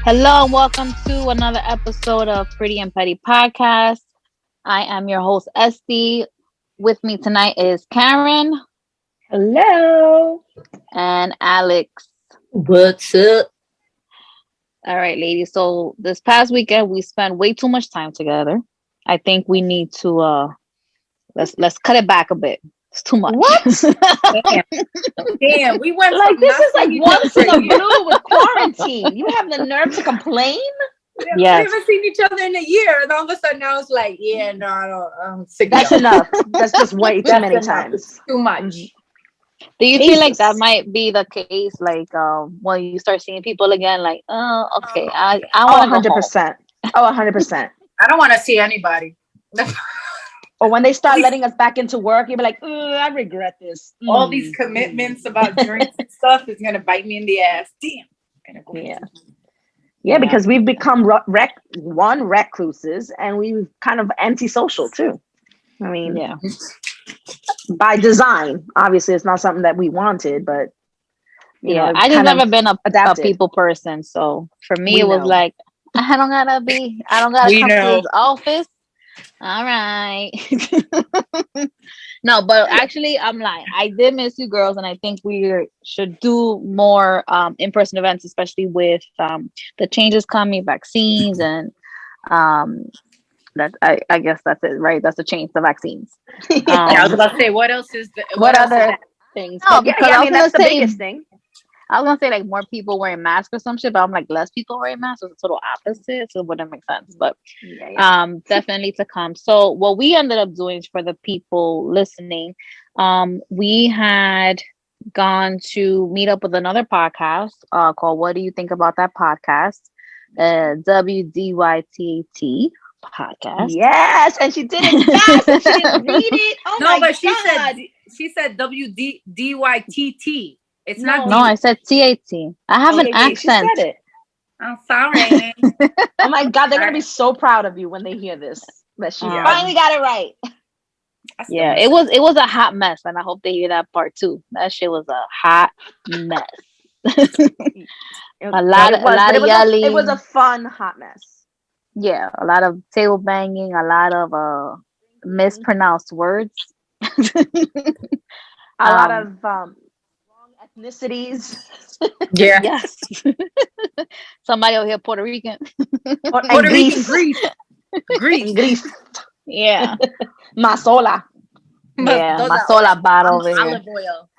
Hello and welcome to another episode of Pretty and Petty Podcast. I am your host, Esty. With me tonight is Karen Hello. and Alex. What's up? All right, ladies. So this past weekend we spent way too much time together. I think we need to let's cut it back a bit. It's too much. What? Damn. Damn, we went Like from this is like nothing each once other in for a a year. blue with quarantine. You have the nerve to complain? We Yes. haven't seen each other in a year, and all of a sudden now it's like, yeah, no, I don't. I'm sick of That's y'all. enough. That's just way too That's many enough. times. It's too much. Do you feel like that Jesus. might be the case? Like when you start seeing people again, like, oh, okay, I Oh, want to go home. 100%. Oh, 100%. I don't want to see anybody. Or when they start letting us back into work, you'll be like, I regret this. All these commitments about drinks and stuff is gonna bite me in the ass. Damn. Yeah. Yeah, because we've become recluses and we've kind of antisocial too. I mean, Yeah. by design. Obviously, it's not something that we wanted, but Yeah, it's I just kind of never been a adapted. people person. So for me, We it was know. like, I don't gotta We come to know. this office. All right. No, but actually, I'm lying. I did miss you girls, and I think we should do more in-person events, especially with the changes coming, vaccines, and um, that I guess that's it, right? That's the change, the vaccines. Yeah, I was Um, about to say, what else is the? What What else is other that? things? no, But yeah, because I mean, that's the biggest thing. I was gonna say like more people wearing masks or some shit, but I'm like less people wearing masks. So it's a total opposite, so it wouldn't make sense. But Yeah. definitely to come. So what we ended up doing for the people listening, we had gone to meet up with another podcast called "What Do You Think About That Podcast?" WDYTAT podcast. Yes, and she did it fast and she didn't read it. Oh No, my but god. she said WDYTT. It's not No, No, D. I said TAT. I have an yeah, she said accent. it. I'm sorry. Oh my god, they're gonna be Alright. so proud of you when they hear this. That she Um, finally got it right. I still Yeah, miss it was a hot mess, and I hope they hear that part too. That shit was a hot mess. It, a it lot was, but of it was a yelling. fun hot mess. Yeah, a lot of table banging, a lot of mispronounced words. A lot um, of wrong ethnicities. Yeah. yes. Somebody over here Puerto Rican. And Puerto Rican Greece. Greece. And Greece. Yeah. Masola. Yeah, Those my are sola bad over here. olive oil.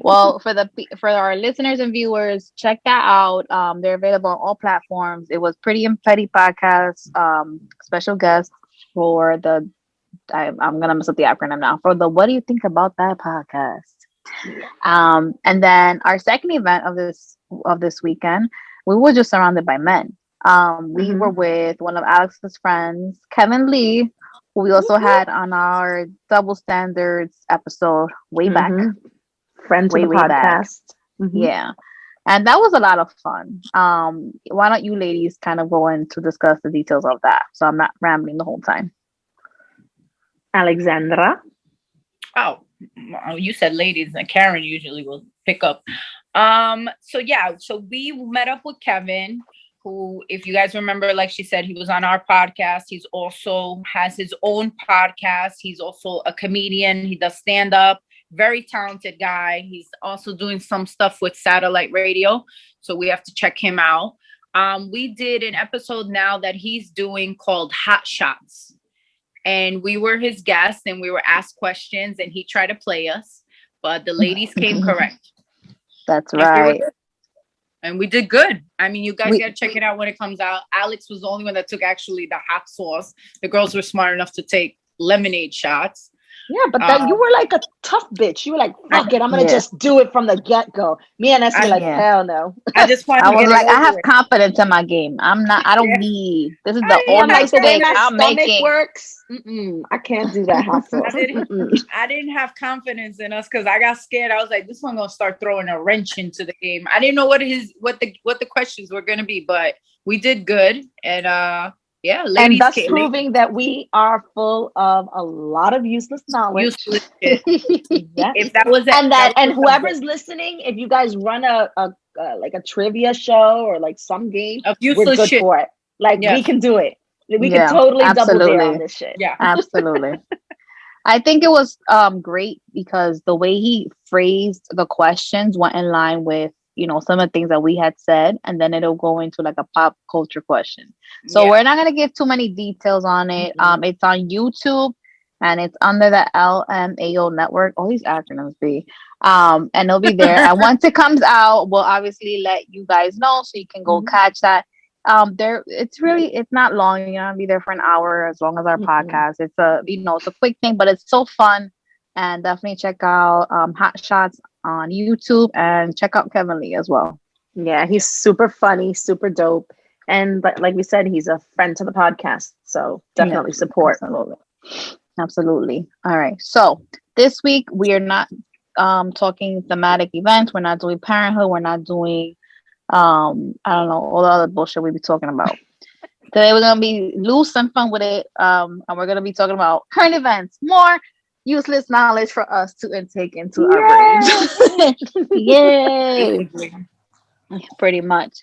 Well, for our listeners and viewers, check that out. They're available on all platforms. It was Pretty and Petty podcast. Special guest for the I'm gonna mess up the acronym now for the What Do You Think About That podcast? And then our second event of this weekend, we were just surrounded by men. We were with one of Alex's friends, Kevin Lee, who we also had on our Double Standards episode way back. Friend to the Way back. podcast. Yeah. And that was a lot of fun. Why don't you ladies kind of go in to discuss the details of that? So I'm not rambling the whole time. Alexandra. Oh, you said ladies, and Karen usually will pick up. So we met up with Kevin, who, if you guys remember, like she said, he was on our podcast. He's also has his own podcast. He's also a comedian. He does stand up. Very talented guy. He's also doing some stuff with satellite radio. So we have to check him out. We did an episode now that he's doing called Hot Shots. And we were his guests and we were asked questions and he tried to play us, but the ladies came correct. That's right. And we did good. I mean, you guys got to check it out when it comes out. Alex was the only one that took actually the hot sauce. The girls were smart enough to take lemonade shots. Yeah, but then you were like a tough bitch. You were like, fuck it, I'm gonna just do it from the get-go. Me and Essie were like, hell no. I just wanted I to was get like, it I have over confidence in my game. I don't need this is the I'm only like, the way mistake my I'm stomach making. works, I can't do that hot sauce. I didn't have confidence in us because I got scared. I was like, this one gonna start throwing a wrench into the game. I didn't know what the questions were gonna be, but we did good. And Yeah, And ladies thus can proving that we are full of a lot of useless knowledge. useless shit. Yes. If that was And that was a whoever's subject listening, if you guys run a like a trivia show or like some game, of we're useless good shit. for it. Like we Yes. can do it. We can Yeah, totally double dare on absolutely. this shit. Yeah. Absolutely. I think it was great because the way he phrased the questions went in line with, some of the things that we had said, and then it'll go into like a pop culture question. So Yeah. we're not gonna give too many details on it. Mhm. It's on YouTube and it's under the LMAO network. All these acronyms be. And it'll be there. And once it comes out, we'll obviously let you guys know so you can go Mhm. catch that. It's not long. You're gonna be there for an hour as long as our Mhm. podcast. It's a quick thing, but it's so fun. And definitely check out Hot Shots on YouTube and check out Kevin Lee as well. Yeah, he's super funny, super dope. And like we said, he's a friend to the podcast. So Yeah, definitely support. absolutely. Absolutely. All right. So this week we are not talking thematic events. We're not doing parenthood. We're not doing I don't know, all the other bullshit we be talking about. Today we're gonna be loose and fun with it. And we're gonna be talking about current events, more useless knowledge for us to intake into our brains. Yay! Yay! Basically. Pretty much.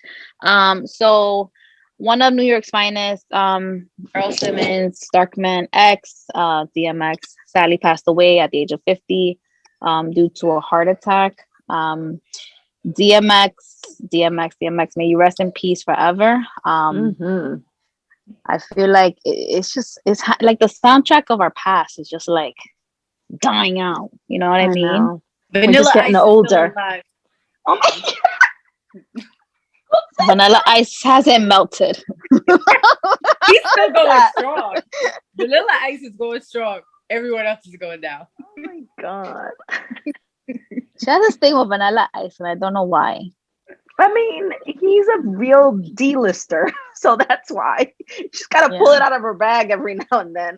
So one of New York's finest, Earl Simmons, Darkman X, DMX, sadly passed away at the age of 50, due to a heart attack. DMX, DMX, may you rest in peace forever. Hmm. I feel like like the soundtrack of our past is just like dying out. You know what I I mean? know. We're Vanilla just getting Ice is still older. alive. Oh my Vanilla Ice hasn't melted. He's still going God. strong. Vanilla Ice is going strong. Everyone else is going down. Oh my God. She has this thing with Vanilla Ice, and I don't know why. I mean, he's a real D-lister, so that's why. She's got to pull Yeah. it out of her bag every now and then.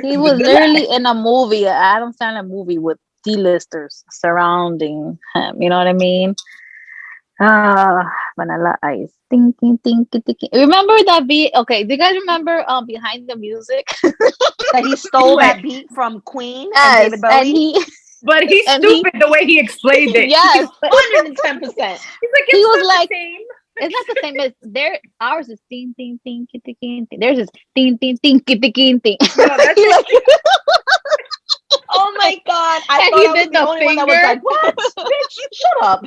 He was Vanilla literally in a movie, an Adam Sandler movie with D-listers surrounding him. You know what I mean? Vanilla Ice. Thinking, thinking, thinking. Remember that beat? Okay, do you guys remember Behind the Music? That he stole Wait, that beat from Queen and Yes, David and Bowie. but he's and stupid the way he explained it. yes, 110%. He's like, he it's was not like, the same. it's not the same as ours is ting ting ting ting ting ting. Theirs is ting ting ting ting ting ting. No, that's He like, Oh my God. I and thought he I was did the the only one that was finger. like, what? Bitch, shut up.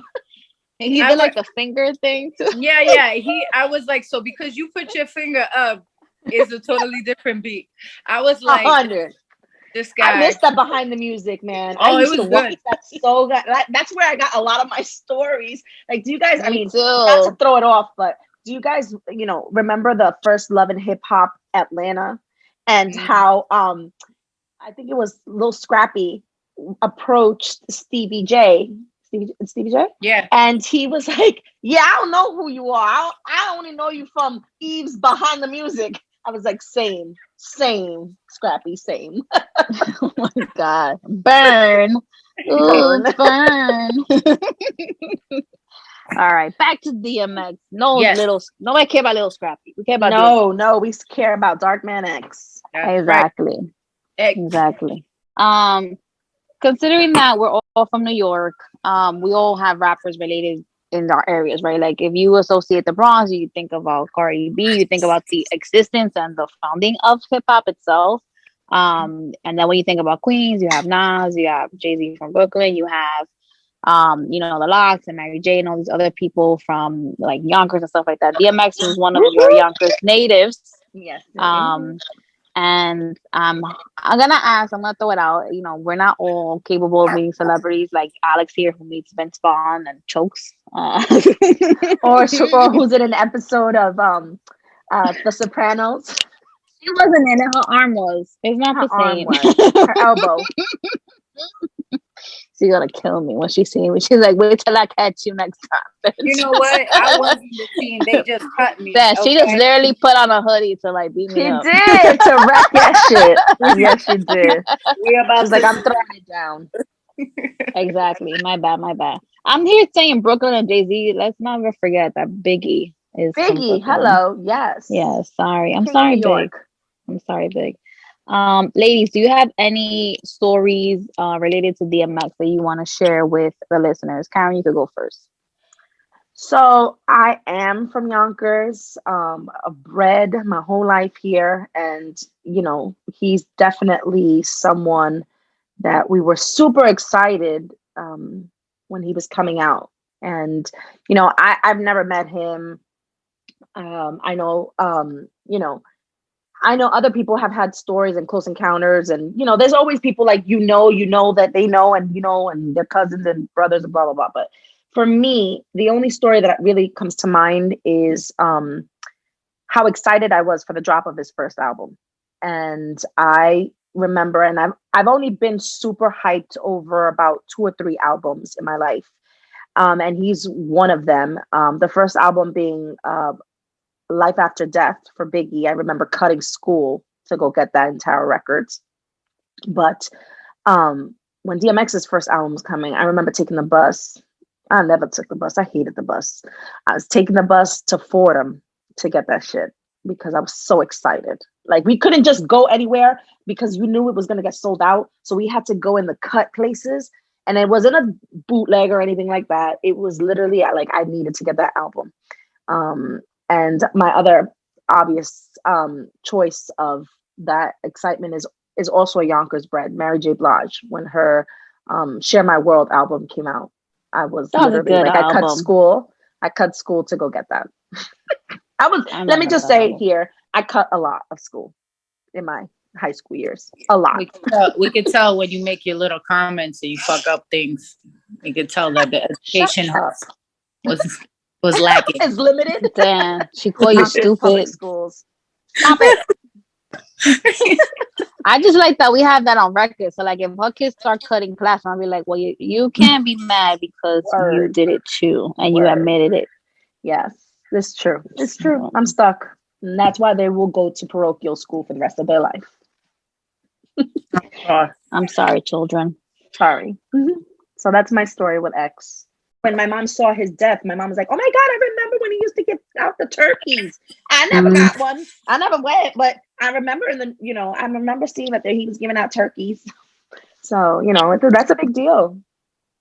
He I did was, like the finger thing too. yeah. I was like, so because you put your finger up, it's a totally different beat. I was like, 100. this I guy. missed that behind the music, man. I Oh, it used to was watch good. that so good. That's where I got a lot of my stories. Like, do you guys, I Me mean, not to too. throw it off, but do you guys, remember the first Love and Hip Hop Atlanta and Mm. how I think it was Lil Scrappy approached Stevie J, Yeah. and he was like, "Yeah, I don't know who you are. I only know you from Eve's Behind the Music." I was like, "Same, Scrappy, same." Oh my god, burn, ooh, Burn. burn. All right, back to DMX. Yes. Nobody care about Little Scrappy. We care about DMX. No, we care about Dark Man X. That's Exactly. right. Exactly. Considering that we're all from New York, we all have rappers related in our areas, right? Like if you associate the Bronx, you think about Cardi B, you think about the existence and the founding of hip hop itself. And then when you think about Queens, you have Nas, you have Jay-Z from Brooklyn, you have the Locks and Mary J and all these other people from like Yonkers and stuff like that. DMX was one of your Yonkers natives. Yes. And I'm gonna throw it out. We're not all capable of being celebrities like Alex here, who meets Vince Vaughn and chokes. or who's in an episode of The Sopranos? She wasn't in it. Her arm was. It's not Her the arm same. was her elbow. She's gonna kill me when she sees me. She's like, "Wait till I catch you next time." You know what? I wasn't the team. They just cut me. Yeah, she just Okay? literally put on a hoodie to like beat me She up. did to wreck that shit. Yes, she did. We about She's like, to I'm throwing it down. Exactly. My bad. I'm here saying Brooklyn and Jay-Z. Let's never forget that Biggie is from Biggie, Brooklyn. hello, yes. Yeah, sorry. I'm King of sorry, New Big. York. I'm sorry, Big. Ladies, do you have any stories related to DMX that you want to share with the listeners? Karen, you could go first. So I am from Yonkers, bred my whole life here, and he's definitely someone that we were super excited when he was coming out. And I've never met him. I know, I know other people have had stories and close encounters, and there's always people like that they know, and their cousins and brothers and blah blah blah. But for me, the only story that really comes to mind is how excited I was for the drop of his first album, and I remember, and I've only been super hyped over about 2 or 3 albums in my life, and he's one of them. The first album being Life After Death for Biggie. I remember cutting school to go get that in Tower Records. But when DMX's first album was coming, I remember taking the bus. I never took the bus. I hated the bus. I was taking the bus to Fordham to get that shit because I was so excited. Like, we couldn't just go anywhere because you knew it was going to get sold out. So we had to go in the cut places. And it wasn't a bootleg or anything like that. It was literally like I needed to get that album. And my other obvious choice of that excitement is also a Yonkers bred, Mary J. Blige. When her Share My World album came out, I was That was a literally good like, I cut album. school. I cut school to go get that. I Let me remember just that say album. here, I cut a lot of school in my high school years. A lot. We could tell when you make your little comments and you fuck up things. We could tell that the Shut education up. was was lacking. It's limited. Damn, she called you Stop it, public stupid. schools. Stop it. I just like that we have that on record. So, like, if her kids start cutting class, I'll be like, well, you can't be mad because you Word. did it too and you Word. admitted it. Yes, it's true. It's true. I'm stuck. And that's why they will go to parochial school for the rest of their life. I'm sorry, children. Sorry. So that's my story with X. When my mom saw his death, my mom was like, oh my God, I remember when he used to give out the turkeys. I never got one. I never went, but I remember I remember seeing that he was giving out turkeys. So, that's a big deal.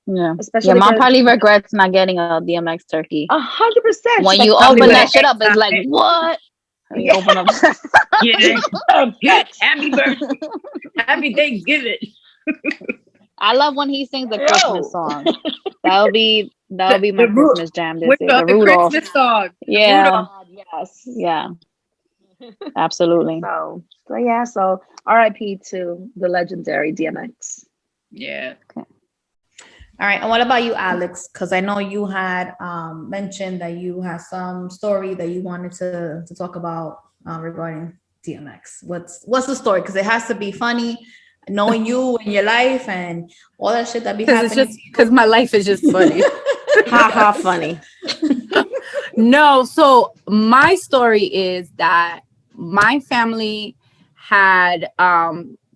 Yeah. Especially Your mom for probably regrets not getting a DMX turkey. 100%. When She's you like, Probably open with that an shit X up, it's on like, it. what? And you Yeah. open up. Yeah. Happy birthday. Happy Thanksgiving. I love when he sings the Yo. Christmas song. That'll be my Christmas jam this With year. The the Rudolph. Christmas song. Yeah. Rudolph. Yes. Yeah. Absolutely. So yeah, so RIP to the legendary DMX. Yeah. All right. And what about you, Alex? Because I know you had mentioned that you had some story that you wanted to talk about regarding DMX. What's the story? Because it has to be funny, knowing you and your life and all that shit that be Because it's happening. just because my life is just funny. Ha ha funny. No, so my story is that my family had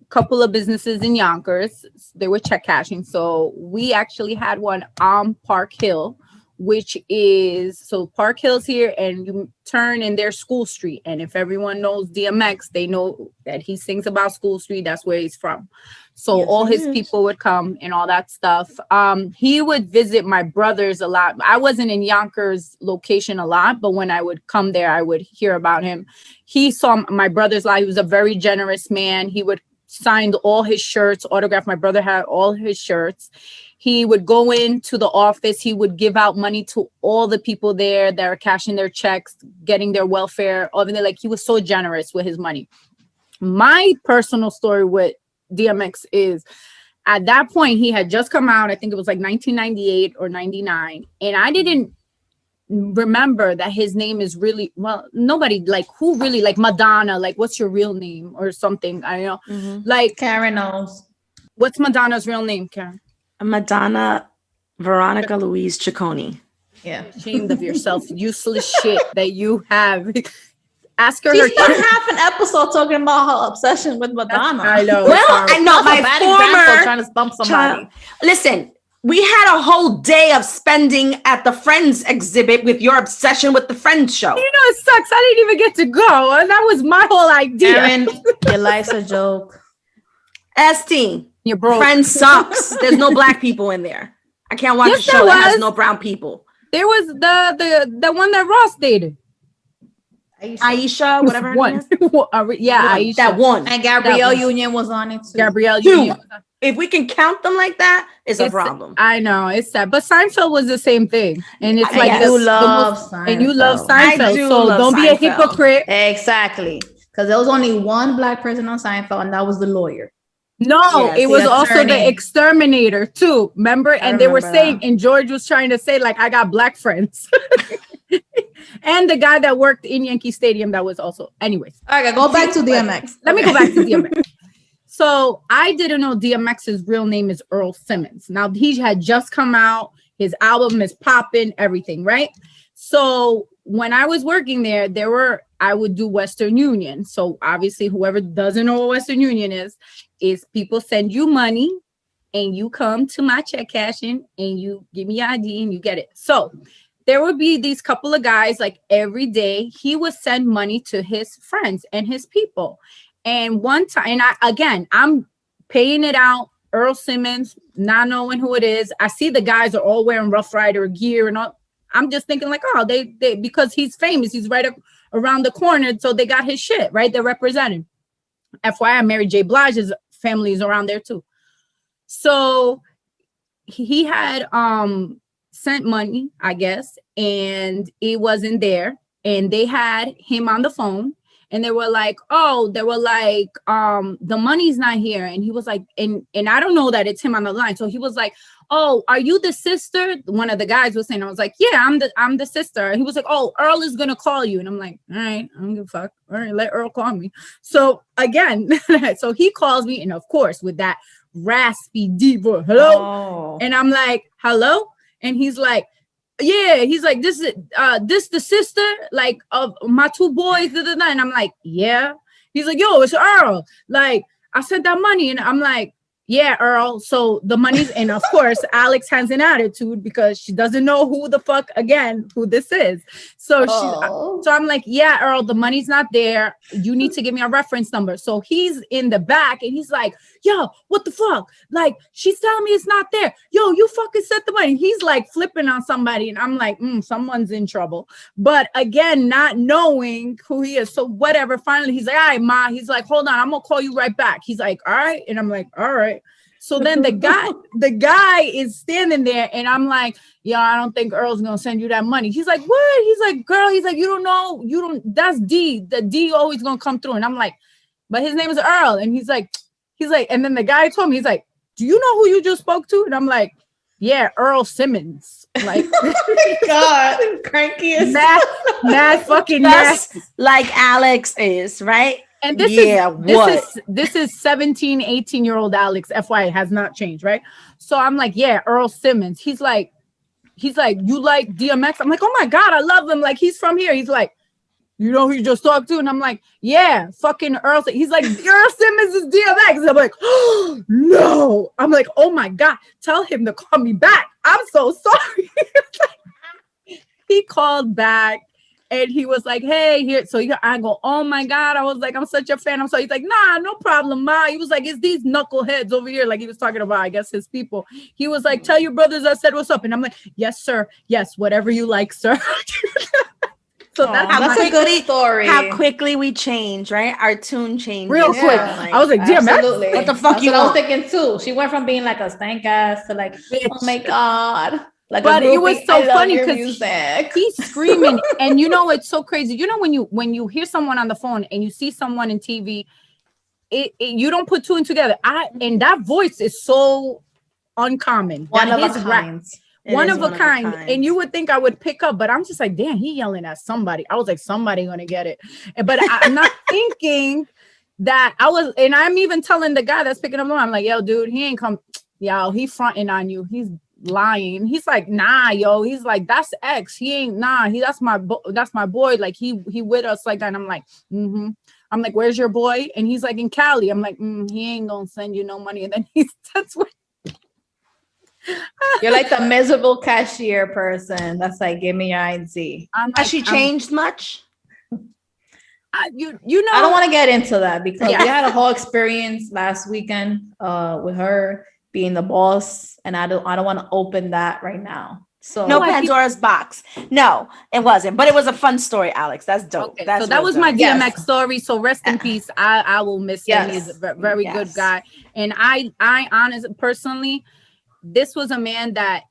couple of businesses in Yonkers. They were check cashing. So we actually had one on Park Hill, which is, so Park Hill's here and you turn in their School Street. And if everyone knows DMX, they know that he sings about School Street. That's where he's from. So Yes, all he his is. people would come and all that stuff. He would visit my brothers a lot. I wasn't in Yonkers location a lot, but when I would come there, I would hear about him. He saw my brother's life. He was a very generous man. He would sign all his shirts, autograph. My brother had all his shirts. He would go into the office. He would give out money to all the people there that are cashing their checks, getting their welfare. Everything. Like, he was so generous with his money. My personal story with DMX is, at that point, he had just come out. I think it was like 1998 or 99. And I didn't remember that his name is really, well, nobody, like, who really, like, Madonna, like, what's your real name or something? I don't know. Like, Karen knows. what's Madonna's real name, Karen? Madonna Veronica Louise Ciccone. Yeah. Ashamed of yourself, useless shit that you have. Ask her. She spent half an episode talking about her obsession with Madonna. I know. Well, sorry. I know That's a my bad example former trying to bump somebody. child. Listen, We had a whole day of spending at the Friends exhibit with your obsession with the Friends show. You know, it sucks. I didn't even get to go. And that was my whole idea. Aaron, your life's a joke. ST, You're broke. Friends sucks. There's no black people in there. I can't watch a show that has no brown people. There was the one that Ross dated. Aisha, whatever her name is. Yeah, Aisha. That one. And Gabrielle Union was on it too. Gabrielle Two. Union. If we can count them like that, it's a problem. I know, it's sad. But Seinfeld was the same thing. And it's I like guess. this, You love Seinfeld. and you love I Seinfeld. do So love don't be a Seinfeld. hypocrite. Exactly. Because there was only one black person on Seinfeld, and that was the lawyer. No, Yes, it was the also attorney. the exterminator too. Remember? And they were remember saying, that. and George was trying to say, like, I got black friends. And the guy that worked in Yankee Stadium that was also, anyways. All right, go back to DMX. Let me go back to DMX. So I didn't know DMX's real name is Earl Simmons. Now he had just come out, his album is popping, everything, right? So when I was working there, I would do Western Union. So obviously, whoever doesn't know what Western Union is people send you money and you come to my check cashing and you give me your ID and you get it. So there would be these couple of guys, like every day, he would send money to his friends and his people. And one time, and I'm paying it out, Earl Simmons, not knowing who it is. I see the guys are all wearing Rough Rider gear and all. I'm just thinking like, oh, they because he's famous, he's right around the corner, so they got his shit, right? They're representing. FYI, Mary J. Blige's family is around there too. So he had sent money, I guess, and it wasn't there. And they had him on the phone and they were like, the money's not here. And he was like, and I don't know that it's him on the line. So he was like, oh, are you the sister? One of the guys was saying, I was like, yeah, I'm the sister. And he was like, oh, Earl is gonna call you. And I'm like, all right, I don't give a fuck. All right, let Earl call me. So again, so he calls me, and of course, with that raspy deep voice, hello. Oh. And I'm like, hello. And he's like, yeah, he's like, this the sister, like, of my two boys, da, da, da. And I'm like, yeah. He's like, yo, it's Earl. Like, I sent that money. And I'm like, yeah, Earl. So the money's, and of course, Alex has an attitude because she doesn't know who this is. So so I'm like, yeah, Earl, the money's not there. You need to give me a reference number. So he's in the back and he's like, yo, what the fuck? Like, she's telling me it's not there. Yo, you fucking sent the money. He's like flipping on somebody. And I'm like, someone's in trouble. But again, not knowing who he is. So whatever. Finally, he's like, all right, Ma. He's like, hold on, I'm gonna call you right back. He's like, all right. And I'm like, all right. So then the guy is standing there and I'm like, yeah, I don't think Earl's gonna send you that money. He's like, what? He's like, girl, he's like, that's D. The D always gonna come through. And I'm like, but his name is Earl. And he's like, and then the guy told me, he's like, do you know who you just spoke to? And I'm like, yeah, Earl Simmons. Like, God, cranky as mad fucking Just like Alex is, right? And this is 17, 18-year-old Alex. FYI, it has not changed, right? So I'm like, yeah, Earl Simmons. He's like, you like DMX? I'm like, oh my God, I love him. Like, he's from here. He's like, you know who you just talked to? And I'm like, yeah, fucking Earl. He's like, Earl Simmons is DMX. And I'm like, oh, no. I'm like, oh my God, tell him to call me back. I'm so sorry. He called back. And he was like, hey, here. So I go, oh my God. I was like, I'm such a fan. He's like, nah, no problem, Ma. He was like, it's these knuckleheads over here. Like, he was talking about, I guess, his people. He was like, tell your brothers I said what's up. And I'm like, yes, sir. Yes, whatever you like, sir. So that's a good story. How quickly we change, right? Our tune changed real quick. Like, I was like, damn, absolutely. What the fuck that's you what want? I was thinking too. She went from being like a stank ass to like, oh my God. Like, but it was so funny because he's screaming, and you know it's so crazy. You know when you hear someone on the phone and you see someone in TV, you don't put two and together. And that voice is so uncommon. One of a kind. One of a kind. And you would think I would pick up, but I'm just like, damn, he yelling at somebody. I was like, somebody gonna get it. But I'm not thinking that and I'm even telling the guy that's picking up the phone, I'm like, yo, dude, he ain't come. Yo, he fronting on you. He's lying. He's like, nah, yo. He's like, that's X. He ain't, nah. That's my boy. Like, he with us like that. And I'm like, I'm like, where's your boy? And he's like, in Cali. I'm like, he ain't gonna send you no money. And then that's what. You're like the miserable cashier person that's like, give me your ID. Has she changed much? You know, I don't want to get into that because Yeah. we had a whole experience last weekend with her being the boss, and I don't want to open that right now. So No Pandora's box. No, it wasn't. But it was a fun story, Alex. That's dope. Okay, That's so that real was dope. my DMX Yes. story. So rest in peace. I will miss him. He's a very good Yes. guy. And I honestly, personally, this was a man that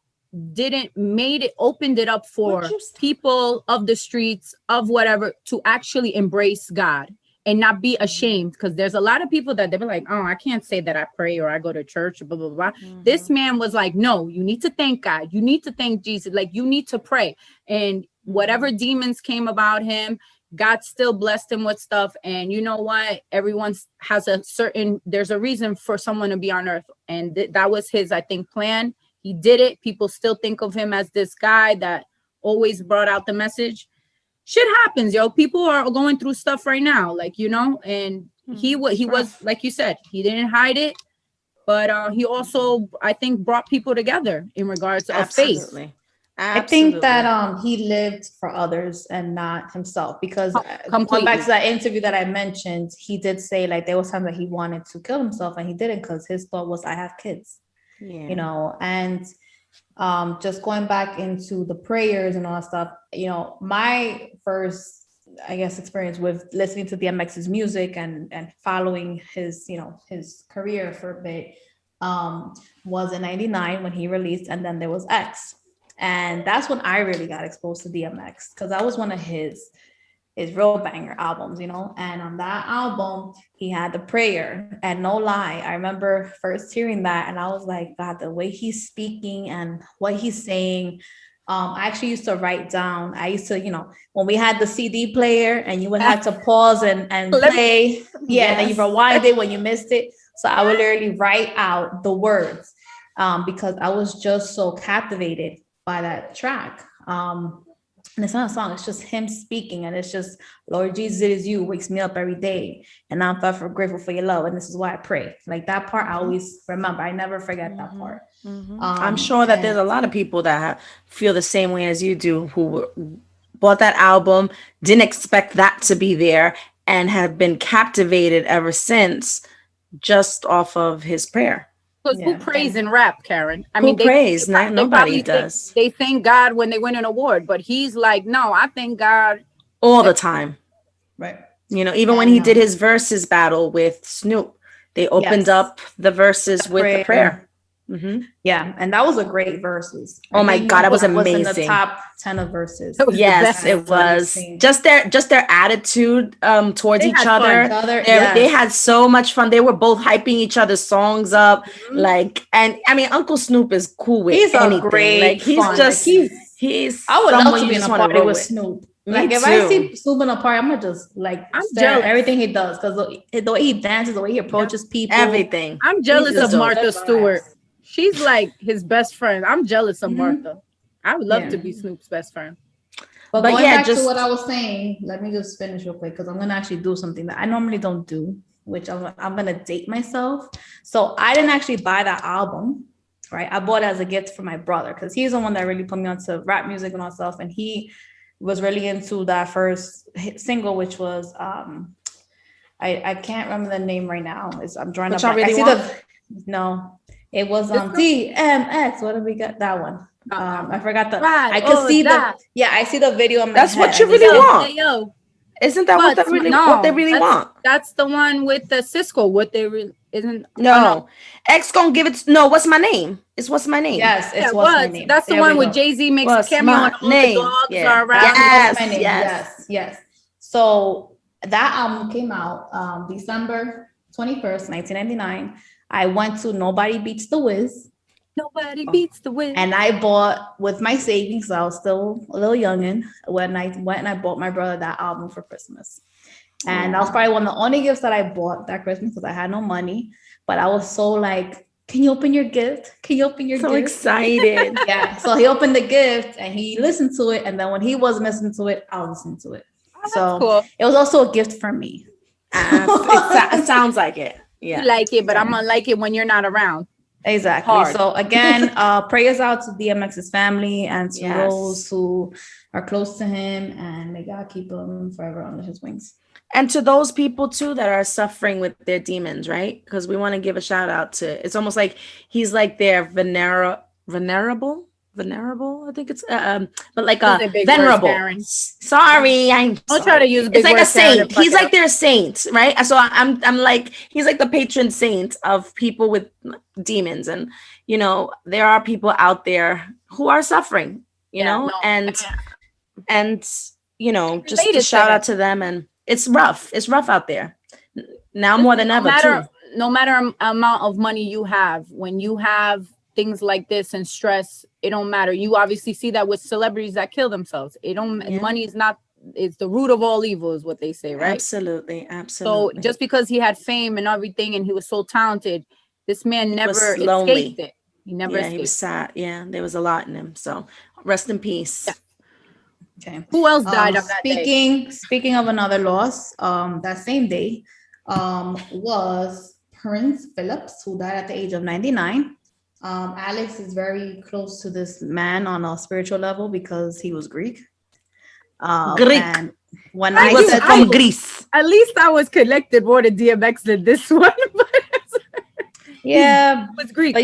opened it up for people of the streets, of whatever, to actually embrace God and not be ashamed. Because there's a lot of people that they be like, oh, I can't say that I pray or I go to church, blah, blah, blah. This man was like, no, you need to thank God. You need to thank Jesus. Like, you need to pray. And whatever demons came about him, God still blessed him with stuff. And you know what? Everyone has there's a reason for someone to be on earth. And that was his, I think, plan. He did it. People still think of him as this guy that always brought out the message. Shit happens, yo. People are going through stuff right now, like, you know, and he was, like you said, he didn't hide it, but he also, I think, brought people together in regards of faith. I think that he lived for others and not himself, because going back to that interview that I mentioned, he did say like there was times that he wanted to kill himself and he didn't, because his thought was, I have kids. You know, and just going back into the prayers and all that stuff, you know, my first, I guess, experience with listening to DMX's music and following his, you know, his career for a bit was in '99 when he released And Then There Was X. And that's when I really got exposed to DMX, because that was one of his real banger albums, you know. And on that album, he had The Prayer. And no lie, I remember first hearing that and I was like, God, the way he's speaking and what he's saying. I actually used to write down. I used to, you know, when we had the CD player and you would have to pause and play. Yeah, and then you rewind it when you missed it. So I would literally write out the words because I was just so captivated by that track. And it's not a song, it's just him speaking. And it's just, Lord Jesus, it is you, wakes me up every day. And I'm forever grateful for your love. And this is why I pray. Like that part, I always remember. I never forget that part. I'm sure that there's a lot of people that feel the same way as you do, who bought that album, didn't expect that to be there, and have been captivated ever since just off of his prayer. Because who prays in rap, Karen? I Who mean, prays? Nobody does. They thank God when they win an award, but he's like, no, I thank God all the time. Right. You know, even when he did his verses battle with Snoop, they opened up the verses with the prayer. Yeah, and that was a great verses. Oh my God, that was amazing. Was in the top 10 of verses. Yes, it was. Just their attitude towards each other. They had so much fun. They were both hyping each other's songs up. Like, and I mean, Uncle Snoop is cool with anything. A great like he's fun. just like, he's. I would love to be in a party with Snoop. Like if I see Snoop in a party, I'm gonna just like stare at everything he does, because the way he dances, the way he approaches people, everything. I'm jealous of Martha Stewart. She's like his best friend. I'm jealous of Martha. I would love to be Snoop's best friend. But going back to what I was saying, let me just finish real quick, because I'm gonna actually do something that I normally don't do, which I'm gonna date myself. So I didn't actually buy that album, right? I bought it as a gift for my brother, because he's the one that really put me onto rap music and all stuff, and he was really into that first hit single, which was I can't remember the name right now. I'm drawing up. No. It was DMX. What did we got? That one. I forgot the. I could see the. Yeah, I see the video. In my That's head. what you really want. Isn't that what they really want? That's the one with the Cisco. What they really isn't. No, X gonna give it. No, what's my name? It's what's my name. Yes, it's what's my name. That's the one with Jay-Z makes a cameo and all the dogs are around. Yes. So that album came out December 21st, 1999. I went to Nobody Beats the Wiz. Nobody beats the Wiz. And I bought, with my savings, I was still a little youngin', when I went and I bought my brother that album for Christmas. And that was probably one of the only gifts that I bought that Christmas, because I had no money. But I was so like, can you open your gift? Can you open your gift? So excited. Yeah. So he opened the gift and he listened to it. And then when he wasn't listening to it, I was listening to it. So cool. It was also a gift for me. It sounds like it. Yeah. You like it, but I'm gonna like it when you're not around. Exactly. Hard. So again, prayers out to DMX's family and to Yes. those who are close to him, and may God keep him forever under his wings. And to those people too that are suffering with their demons, right? Because we want to give a shout out to. It's almost like he's like their venerable. I think it's but like a Using big words, venerable. Karen. Sorry, I'm. Don't try to use big It's like a words, Karen, saint. to fuck He's it like up. their saint, right? So I'm like he's like the patron saint of people with demons, and you know there are people out there who are suffering, you know, and you know just Related to to shout him. out to them, and it's rough out there now more than ever too. No matter amount of money you have, when you have things like this and stress, it don't matter. You obviously see that with celebrities that kill themselves. It don't. Yeah. Money is not. It's the root of all evil, is what they say, right? Absolutely. So just because he had fame and everything, and he was so talented, this man never escaped it. He never escaped. He was sad. Yeah, there was a lot in him. So rest in peace. Yeah. Okay. Who else died on that day? Speaking of another loss, that same day, was Prince Phillips, who died at the age of 99. Alex is very close to this man on a spiritual level because he was Greek. Greek. And when I was from Greece. At least I was connected more to DMX than this one. Yeah, It was Greek. but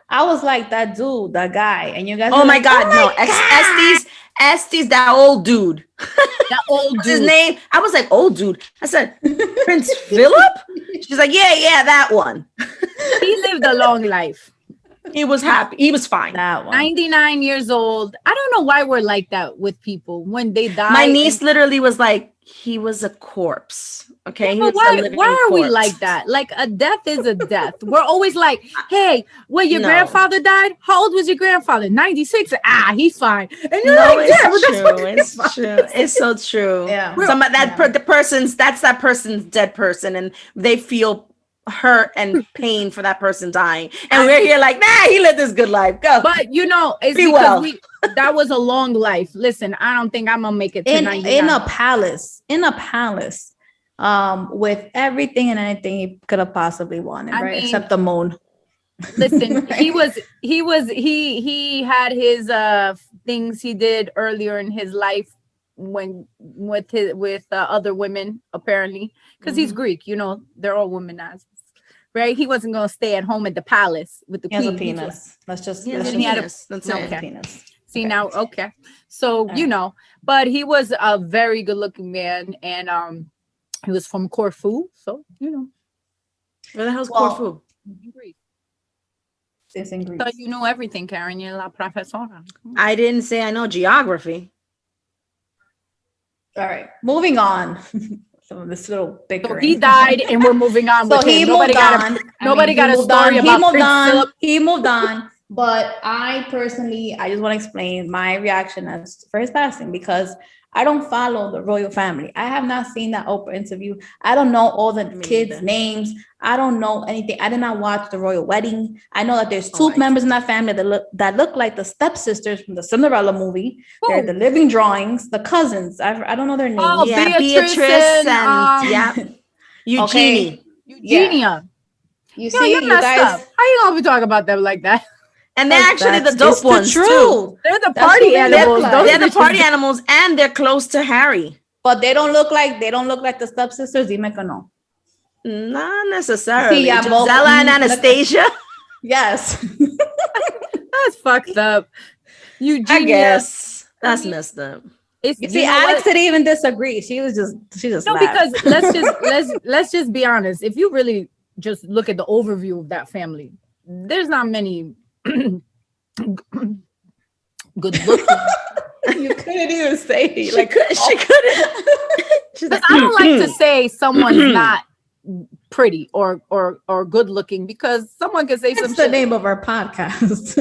I was like that dude, that guy, and you guys. Oh were my like, God, "Oh no. my God." Estes, that old dude. That old What's his dude. name? I was like, old dude. I said, Prince Philip? She's like, yeah, that one. He lived a long life. He was happy. He was fine. That one. 99 years old. I don't know why we're like that with people when they die. My niece literally was like, he was a corpse. Okay. But why are we like that? Like a death is a death. We're always like, hey, when your grandfather died, how old was your grandfather? 96. He's fine. And you're like, yeah, but that's what It's true. It's so true. Yeah. The person's that person's dead person, and they feel hurt and pain for that person dying. And we're here like, nah, he lived this good life. Go. But you know, it's Be because well. that was a long life. Listen, I don't think I'm gonna make it to 99. in a palace, with everything and anything he could have possibly wanted, I right? mean, Except the moon. Listen, he had his things he did earlier in his life when with other women, apparently, because he's Greek, you know, they're all womanizers, right? He wasn't gonna stay at home at the palace with the He has a queen. penis. Let's just. Yeah, let's he had a- penis. That's just- it. okay. penis. See Okay. now, okay. So you know, but he was a very good-looking man, and he was from Corfu, so you know, Where the hell's Well, Corfu? Greek. It's in Greece. So you know everything, Karen. You're la profesora. I didn't say I know geography. All right, moving on. Some of this little So bickering. he died, and we're moving on. So with he him. moved on. Nobody got a he moved story on. about He moved Prince on. Philip. He moved on. But I personally, I just want to explain my reaction as for his passing because I don't follow the royal family. I have not seen that Oprah interview. I don't know all the kids' neither. names. I don't know anything. I did not watch the royal wedding. I know that there's two I members in that family that look like the stepsisters from the Cinderella movie. They're Who? the living drawings, the cousins. I don't know their names. Oh, Yeah, Beatrice Beatrice and, yeah, Eugenie. Eugenia. You Yo, see, you're you messed guys. up. How you gonna be talking about them like that? And they're actually the It's dope ones too. truth. They're the That's party who they look animals. like. Those They're are the the party animals, and they're close to Harry. But they don't look like the stepsisters. Dime que no. Not necessarily. Sí, ya, Gisela and look- Anastasia. Yes. That's fucked up. Eugenia. I guess that's messed up. It's, You you see, know Alex what? didn't even disagree. She just No, laughed. because let's just be honest. If you really just look at the overview of that family, there's not many good looking. You couldn't even say it. She couldn't. She's like, I don't like to say someone's not pretty or good looking because someone can say some That's the shit. name of our podcast.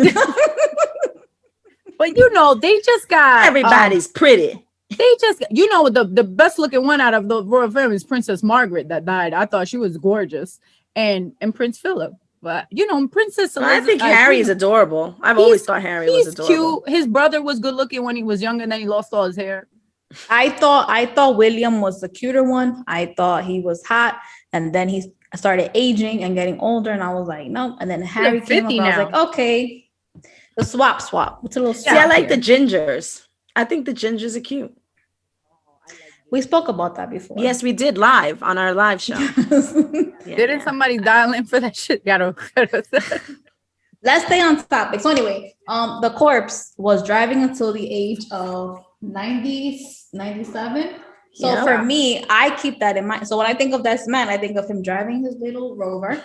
But you know, they just got everybody's pretty. they just you know the best looking one out of the royal family is Princess Margaret that died. I thought she was gorgeous, and Prince Philip. But you know, Princess Elizabeth. I think Harry is adorable. I've always thought Harry was He's adorable. cute. His brother was good looking when he was younger, and then he lost all his hair. I thought William was the cuter one. I thought he was hot, and then I started aging and getting older, and I was like, no. And then Harry came up, 50 and I was now. like, okay, the swap. It's a little swap. See, I like here. the gingers. I think the gingers are cute. We spoke about that before. Yes, we did live on our live show. Yeah, Didn't yeah. somebody dial in for that shit? Let's stay on topic. So anyway, the corpse was driving until the age of 90, 97. So Yeah. for me, I keep that in mind. So when I think of this man, I think of him driving his little Rover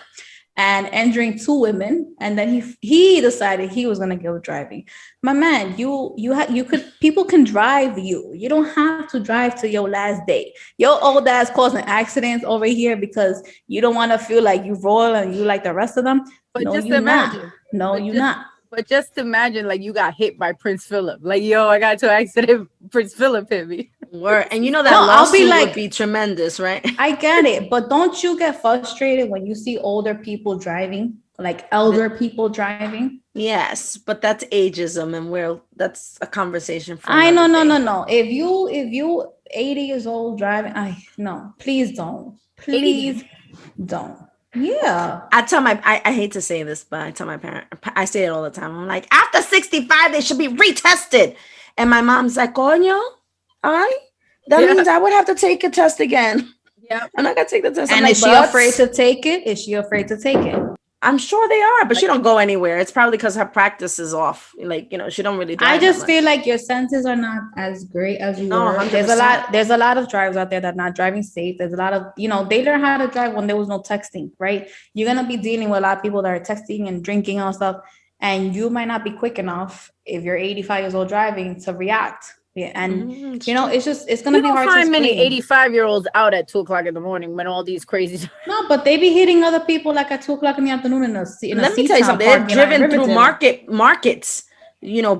and injuring 2 women, and then he decided he was gonna go driving. My man, you could, people can drive you. You don't have to drive to your last day. Your old ass causing accidents over here because you don't want to feel like you royal and you like the rest of them. But No, just you imagine. not. No, But you just- not. But just imagine, like, you got hit by Prince Philip. Like, yo, I got into an accident. Prince Philip hit me. Word. And you know that No, I'll be lawsuit like- would be tremendous, right? I get it, but don't you get frustrated when you see older people driving, like elder people driving? Yes, but that's ageism, and that's a conversation for I know, another day. no. If you 80 years old driving, no, please don't. Please don't. Yeah. I hate to say this, but I tell my parent, I say it all the time. I'm like, after 65, they should be retested. And my mom's like, coño, that means I would have to take a test again. Yeah. I'm not gonna take the test. And I'm is she like, afraid to take it? Is she afraid to take it? I'm sure they are, but she don't go anywhere. It's probably because her practice is off. Like, she don't really drive I just that feel much. like your senses are not as great as you No, were. 100%. There's a lot of drivers out there that are not driving safe. There's a lot of, they learned how to drive when there was no texting, right? You're gonna be dealing with a lot of people that are texting and drinking and stuff, and you might not be quick enough if you're 85 years old driving to react. Yeah, and it's gonna You be don't hard find to many explain. 85-year-olds out at 2:00 in the morning when all these crazy. No, but they be hitting other people like at 2:00 in the afternoon in a Let me tell you something. They're driven through markets,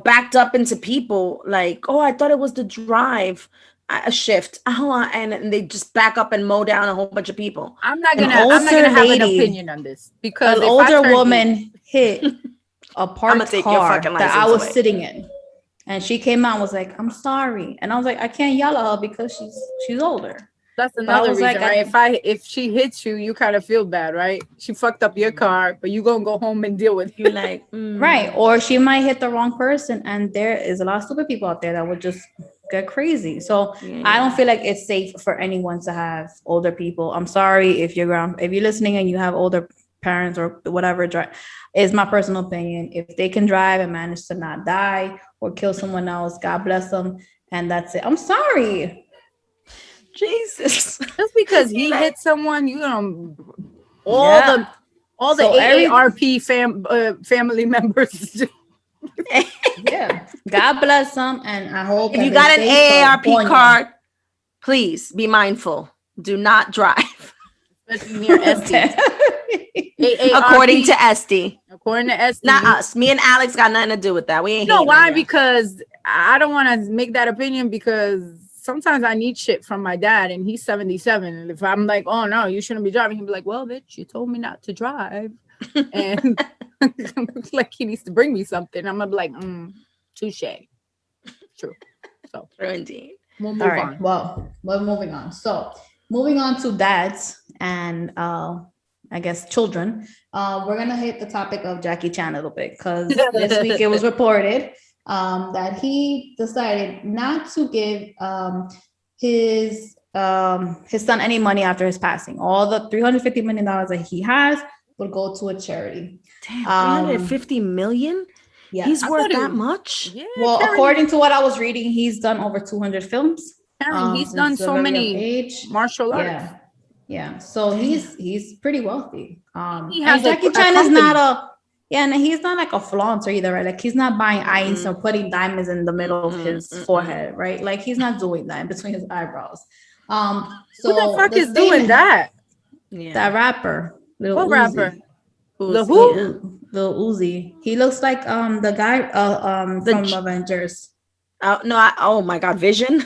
backed up into people. Like, oh, I thought it was the drive, a shift. And they just back up and mow down a whole bunch of people. I'm not gonna older have an lady- opinion on this because An if I older turn woman hit a parked take your car fucking that I license was away. sitting in, and she came out and was like, "I'm sorry," and I was like, "I can't yell at her because she's older." That's I another was reason, like, right? If she hits you, you kind of feel bad, right? She fucked up your car, but you gonna go home and deal with it. You're like, Right, or she might hit the wrong person, and there is a lot of stupid people out there that would just get crazy. So I don't feel like it's safe for anyone to have older people. I'm sorry if you're listening and you have older parents or whatever, is my personal opinion. If they can drive and manage to not die or kill someone else, God bless them, and that's it. I'm sorry. Jesus. Just because he hit someone, all Yeah. the So AARP family members. Yeah, God bless them, and I hope If you that got they an stay AARP California. card, please be mindful. Do not drive. Especially near Esty. According to Esty. According to Esty. Not us. Me and Alex got nothing to do with that. We ain't You know hating why? on ya. Because I don't want to make that opinion because sometimes I need shit from my dad and he's 77. And if I'm like, oh no, you shouldn't be driving, he'll be like, well, bitch, you told me not to drive. And like he needs to bring me something. I'm gonna be like, touche. True. So True indeed. we'll move All right. on. Well, we're moving on. So moving on to dads and I guess children. We're gonna hit the topic of Jackie Chan a little bit because this week it was reported that he decided not to give his son any money after his passing. All the $350 million that he has would go to a charity. Damn, 350 million? Yeah. He's I worth thought it that was- much? Yeah, Well, Karen, according to what I was reading, he's done over 200 films. Karen, he's since done a so very many young age. martial arts. Yeah. Yeah. So he's pretty wealthy. He has and Jackie a Chan is company. not and he's not like a flaunter either, right? Like he's not buying ice or putting diamonds in the middle of his forehead, right? Like he's not doing that in between his eyebrows. So Who the fuck is statement- doing that? Yeah. That rapper. Lil What Uzi. rapper? The Uzi, who? yeah. Lil Uzi. He looks like the guy from J- Avengers. Oh my God, Vision?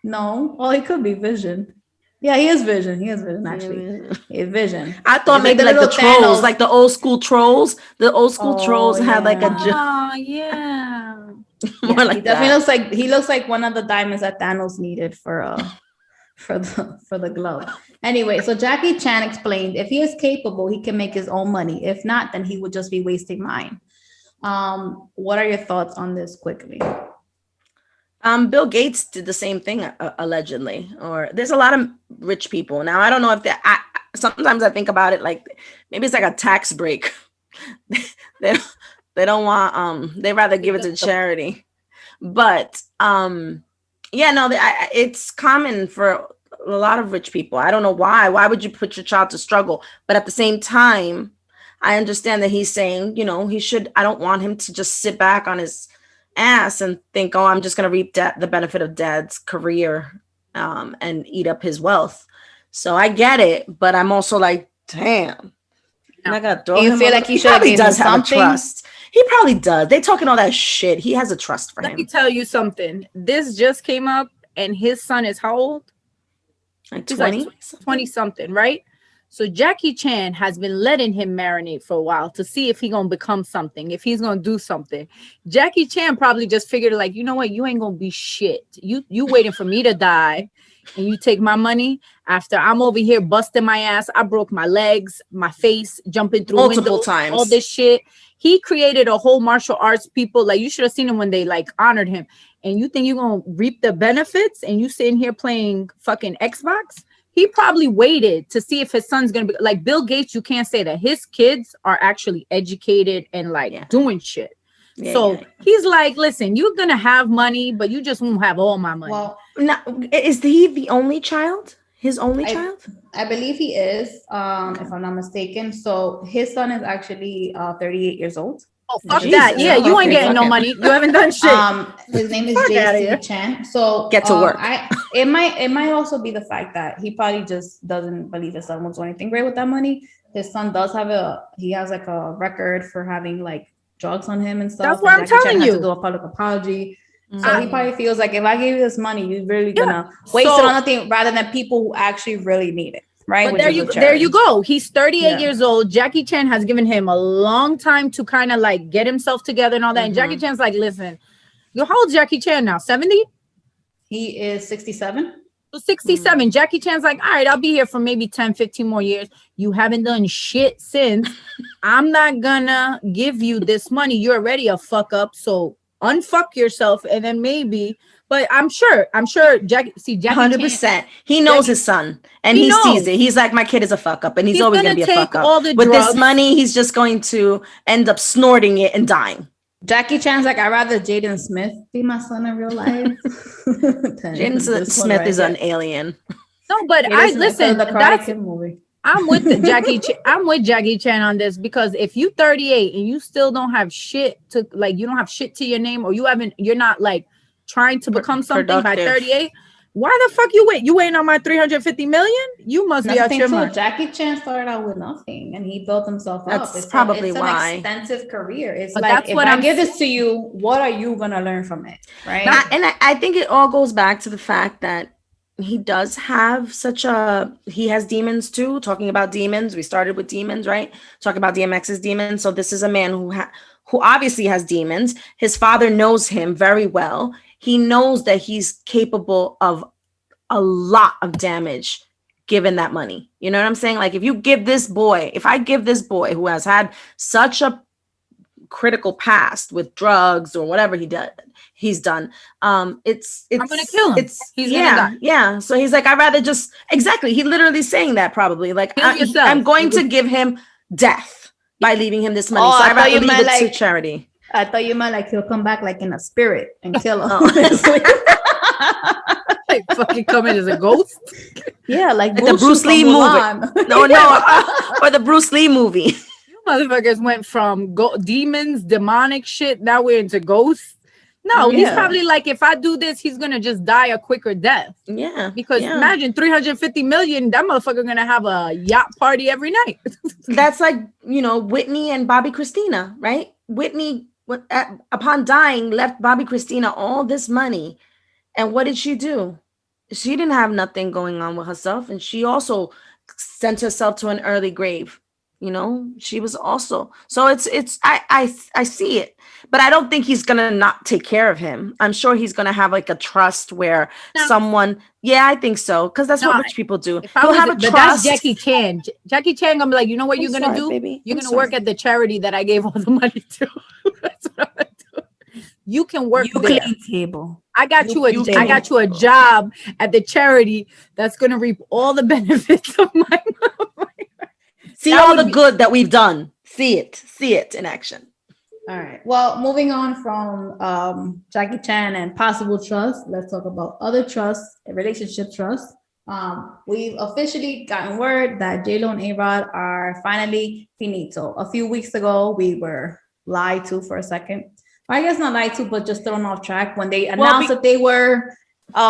No, well, he could be Vision. Yeah, he is Vision. He is Vision, actually. He's Vision. I thought He's maybe like like the the little trolls, Thanos. like the old school trolls. The old school Oh, trolls had like a Oh yeah. more like He definitely that. looks like one of the diamonds that Thanos needed for for the glove. Anyway, so Jackie Chan explained if he is capable, he can make his own money. If not, then he would just be wasting mine. What are your thoughts on this quickly? Bill Gates did the same thing, allegedly. Or there's a lot of rich people now. I don't know if that. Sometimes I think about it like maybe it's like a tax break. they they don't want. They rather give it to charity. But yeah, no, it's common for a lot of rich people. I don't know why. Why would you put your child to struggle? But at the same time, I understand that he's saying, he should. I don't want him to just sit back on his ass and think, oh, I'm just going to reap the benefit of dad's career and eat up his wealth. So I get it, but I'm also like, damn. No. I got to throw him. You feel like he probably does have a trust. He probably does. They talking all that shit. He has a trust for him. Let me tell you something. This just came up, and his son is how old? Like 20? 20 something, right? So Jackie Chan has been letting him marinate for a while to see if he's going to become something, if he's going to do something. Jackie Chan probably just figured like, you know what? You ain't going to be shit. You waiting for me to die and you take my money after I'm over here busting my ass. I broke my legs, my face, jumping through multiple windows, times. all this shit. He created a whole martial arts people. Like you should have seen him when they like honored him. And you think you're going to reap the benefits and you sitting here playing fucking Xbox? He probably waited to see if his son's going to be like Bill Gates. You can't say that his kids are actually educated and like doing shit. So he's like, listen, you're going to have money, but you just won't have all my money. Well, now, is he the only child? His only child? I believe he is, if I'm not mistaken. So his son is actually 38 years old. Oh, fuck that. Yeah, you ain't getting no money. You haven't done shit. His name is JC Chan. So get to work. It might also be the fact that he probably just doesn't believe his son will do anything great with that money. His son does have he has like a record for having like drugs on him and stuff. That's what I'm telling you. To do a public apology. So he probably feels like if I give you this money, you're really gonna waste it on nothing rather than people who actually really need it. Right. But there you go. He's 38 years old. Jackie Chan has given him a long time to kind of like get himself together and all that. And Jackie Chan's like, listen, how old's Jackie Chan now? 70? He is 67. So 67. Jackie Chan's like, all right, I'll be here for maybe 10, 15 more years. You haven't done shit since. I'm not gonna give you this money. You're already a fuck up. So unfuck yourself and then maybe. But I'm sure Jackie 100%. He knows his son and he sees it. He's like, my kid is a fuck up and he's always going to be a fuck up. With this money, he's just going to end up snorting it and dying. Jackie Chan's like, I'd rather Jaden Smith be my son in real life. Jaden Smith is an alien. No, but listen, that's movie. I'm with Jackie Chan on this because if you 38 and you still don't have shit to like, you don't have shit to your name or you're not like trying to become something by 38. Why the fuck you waiting on my 350 million? You must be out your mind. Jackie Chan started out with nothing and he built himself up. It's probably why. An extensive career. It's but like if I give this to you, what are you gonna learn from it? Right. I think it all goes back to the fact that he does have he has demons too. Talking about demons, we started with demons, right? Talking about DMX's demons. So this is a man who obviously has demons. His father knows him very well. He knows that he's capable of a lot of damage given that money. You know what I'm saying? Like if I give this boy who has had such a critical past with drugs or whatever he's done, it's I'm gonna kill him. He's gonna die. Yeah. So he's like, I'd rather just he literally saying that probably like I'm going to give him death by leaving him this money. So I'd rather leave it to charity. I thought you meant like he'll come back like in a spirit and kill him. Like fucking come in as a ghost? Yeah, like the Bruce Lee movie. No, or the Bruce Lee movie. You motherfuckers went from demons, demonic shit. Now we're into ghosts. No, he's probably like, if I do this, he's gonna just die a quicker death. Yeah, because imagine 350 million. That motherfucker gonna have a yacht party every night. That's like Whitney and Bobby Christina, right? Whitney, upon dying, left Bobby Christina all this money, and what did she do? She didn't have nothing going on with herself, and she also sent herself to an early grave. she was also. So I see it, but I don't think he's gonna not take care of him. I'm sure he's gonna have like a trust where No. someone. Yeah, I think so, because that's what No, rich people do. If I He'll was, have a but trust. that's Jackie Chan. Jackie Chan gonna be like, you know what I'm you're gonna sorry, do? baby. You're I'm gonna work sorry. at the charity that I gave all the money to. That's what I'm gonna do. You can work You there. clean table. I got You you clean I got you a table. job at the charity that's gonna reap all the benefits of my money. See That all would the be- good that we've done. See it in action. All right. Well, moving on from Jackie Chan and possible trust, let's talk about other trusts, relationship trust. We've officially gotten word that JLO and Arod are finally finito. A few weeks ago, we were lied to for a second. I guess not lied to, but just thrown off track when they announced that they were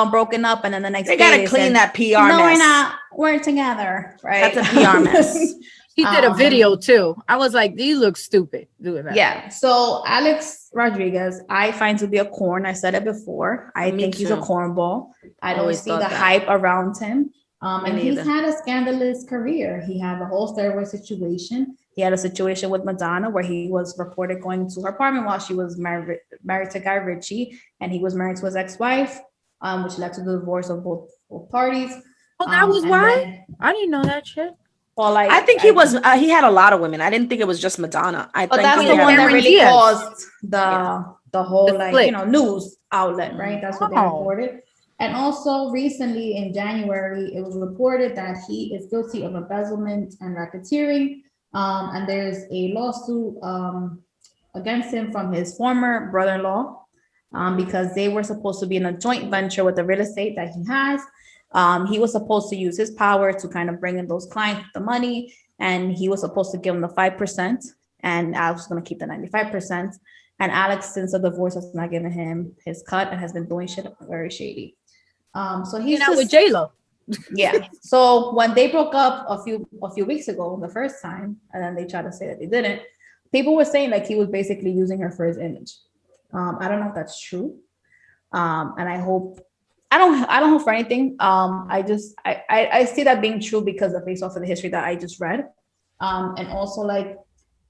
broken up, and then the next They day gotta clean said, that PR no, mess. we're not. We're together, right? That's a PR mess. He did a video too. I was like, you look stupid doing that. Yeah. So Alex Rodriguez, I find to be a corn. I said it before. I Me think he's a too. cornball. I don't Always see thought the that. hype around him. Me And he's neither. had a scandalous career. He had a whole steroid situation. He had a situation with Madonna where he was reported going to her apartment while she was married to Guy Ritchie, and he was married to his ex-wife, which led to the divorce of both parties. Oh, that was and why? then- I didn't know that shit. well, like, I think he was. He had a lot of women. I didn't think it was just Madonna. I But think that's he the had one that Cameron really Diaz. caused the whole The split. news outlet, right? That's what they Oh. reported. And also recently in January, it was reported that he is guilty of embezzlement and racketeering. And there's a lawsuit against him from his former brother-in-law because they were supposed to be in a joint venture with the real estate that he has. He was supposed to use his power to kind of bring in those clients with the money, and he was supposed to give them the 5%, and Alex was going to keep the 95%. And Alex, since the divorce, has not given him his cut and has been doing shit very shady. So he's Hanging out with just, JLo. yeah. So when they broke up a few weeks ago, the first time, and then they tried to say that they didn't, people were saying like he was basically using her for his image. I don't know if that's true. And I don't hope for anything. I see that being true because of based off of the history that I just read. And also like